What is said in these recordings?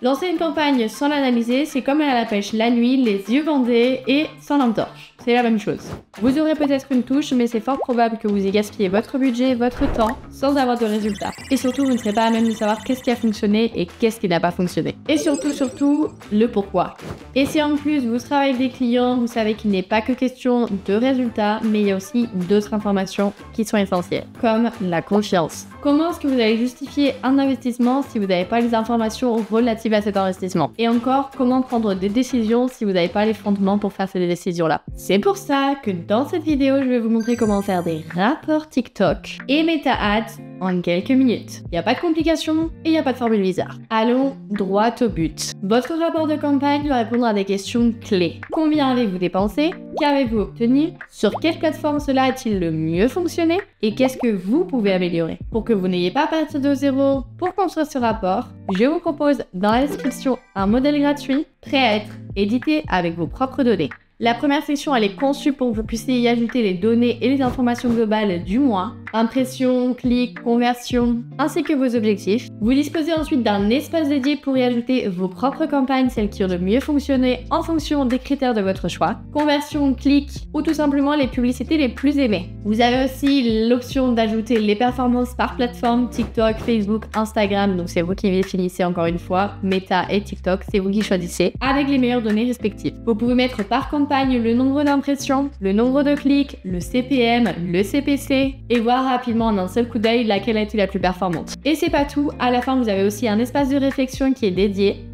Lancer une campagne sans l'analyser, c'est comme aller à la pêche la nuit, les yeux bandés et sans lampe torche. C'est la même chose. Vous aurez peut-être une touche, mais c'est fort probable que vous ayez gaspillé votre budget, votre temps, sans avoir de résultat. Et surtout, vous ne serez pas à même de savoir qu'est-ce qui a fonctionné et qu'est-ce qui n'a pas fonctionné. Et surtout, le pourquoi. Et si en plus vous travaillez avec des clients, vous savez qu'il n'est pas que question de résultats, mais il y a aussi d'autres informations qui sont essentielles, comme la confiance. Comment est-ce que vous allez justifier un investissement si vous n'avez pas les informations relatives à cet investissement? Et encore, comment prendre des décisions si vous n'avez pas les fondements pour faire ces décisions-là? C'est pour ça que dans cette vidéo, je vais vous montrer comment faire des rapports TikTok et Meta Ads en quelques minutes. Il n'y a pas de complications et il n'y a pas de formule bizarre. Allons droit au but. Votre rapport de campagne doit répondre à des questions clés. Combien avez-vous dépensé? Qu'avez-vous obtenu? Sur quelle plateforme cela a-t-il le mieux fonctionné? Et qu'est-ce que vous pouvez améliorer? Pour que vous n'ayez pas à partir de zéro pour construire ce rapport, je vous propose dans la description un modèle gratuit prêt à être édité avec vos propres données. La première section, elle est conçue pour que vous puissiez y ajouter les données et les informations globales du mois, impressions, clics, conversions, ainsi que vos objectifs. Vous disposez ensuite d'un espace dédié pour y ajouter vos propres campagnes, celles qui ont le mieux fonctionné en fonction des critères de votre choix, conversions, clics ou tout simplement les publicités les plus aimées. Vous avez aussi l'option d'ajouter les performances par plateforme, TikTok, Facebook, Instagram, donc c'est vous qui définissez encore une fois, Meta et TikTok, c'est vous qui choisissez, avec les meilleures données respectives. Vous pouvez mettre par campagne le nombre d'impressions, le nombre de clics, le CPM, le CPC et voir rapidement en un seul coup d'œil laquelle a été la plus performante. Et c'est pas tout, à la fin vous avez aussi un espace de réflexion qui est dédié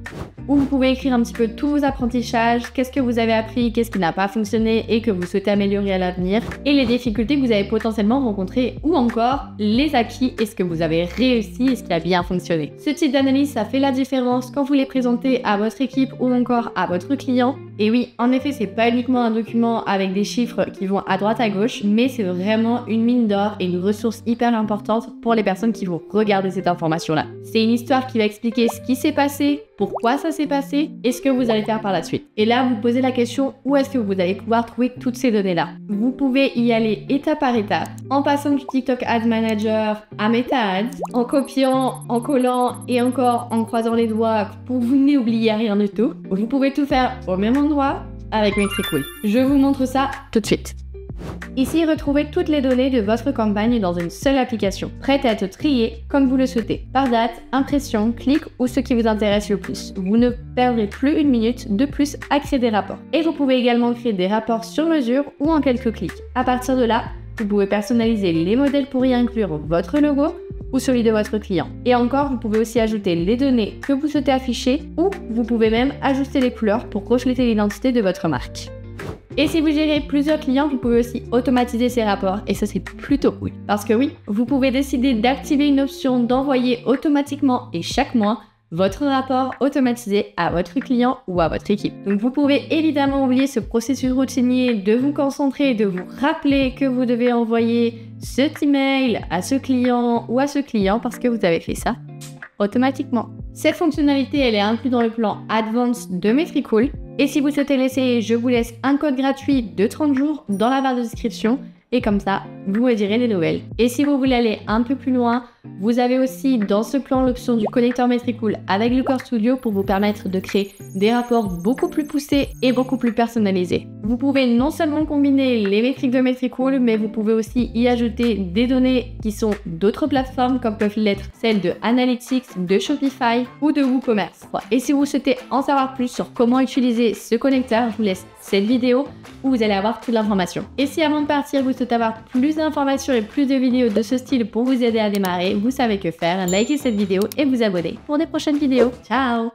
où vous pouvez écrire un petit peu tous vos apprentissages, qu'est-ce que vous avez appris, qu'est-ce qui n'a pas fonctionné et que vous souhaitez améliorer à l'avenir, et les difficultés que vous avez potentiellement rencontrées, ou encore les acquis et ce que vous avez réussi et ce qui a bien fonctionné. Ce type d'analyse, ça fait la différence quand vous les présentez à votre équipe ou encore à votre client. Et oui, en effet, c'est pas uniquement un document avec des chiffres qui vont à droite à gauche, mais c'est vraiment une mine d'or et une ressource hyper importante pour les personnes qui vont regarder cette information-là. C'est une histoire qui va expliquer ce qui s'est passé, pourquoi ça s'est passé et ce que vous allez faire par la suite. Et là, vous posez la question, où est-ce que vous allez pouvoir trouver toutes ces données-là? Vous pouvez y aller étape par étape, en passant du TikTok Ad Manager à Meta Ads, en copiant, en collant et encore en croisant les doigts pour que vous n'oubliez rien du tout. Vous pouvez tout faire au même endroit avec Metricool. Je vous montre ça tout de suite. Ici, retrouvez toutes les données de votre campagne dans une seule application, prête à être triée comme vous le souhaitez, par date, impression, clic ou ce qui vous intéresse le plus. Vous ne perdrez plus une minute de plus à créer des rapports. Et vous pouvez également créer des rapports sur mesure ou en quelques clics. À partir de là, vous pouvez personnaliser les modèles pour y inclure votre logo ou celui de votre client. Et encore, vous pouvez aussi ajouter les données que vous souhaitez afficher ou vous pouvez même ajuster les couleurs pour refléter l'identité de votre marque. Et si vous gérez plusieurs clients, vous pouvez aussi automatiser ces rapports et ça c'est plutôt cool. Parce que oui, vous pouvez décider d'activer une option d'envoyer automatiquement et chaque mois votre rapport automatisé à votre client ou à votre équipe. Donc vous pouvez évidemment oublier ce processus routinier de vous concentrer et de vous rappeler que vous devez envoyer cet email à ce client ou à ce client parce que vous avez fait ça automatiquement. Cette fonctionnalité, elle est inclue dans le plan Advanced de Metricool. Et si vous souhaitez l'essayer, je vous laisse un code gratuit de 30 jours dans la barre de description. Et comme ça, vous me direz les nouvelles. Et si vous voulez aller un peu plus loin, vous avez aussi dans ce plan l'option du connecteur Metricool avec Looker Studio pour vous permettre de créer des rapports beaucoup plus poussés et beaucoup plus personnalisés. Vous pouvez non seulement combiner les métriques de Metricool, mais vous pouvez aussi y ajouter des données qui sont d'autres plateformes comme peuvent l'être celles de Analytics, de Shopify ou de WooCommerce. Et si vous souhaitez en savoir plus sur comment utiliser ce connecteur, je vous laisse cette vidéo où vous allez avoir toute l'information. Et si avant de partir, vous souhaitez avoir plus d'informations et plus de vidéos de ce style pour vous aider à démarrer, vous savez que faire, likez cette vidéo et vous abonner pour des prochaines vidéos. Ciao!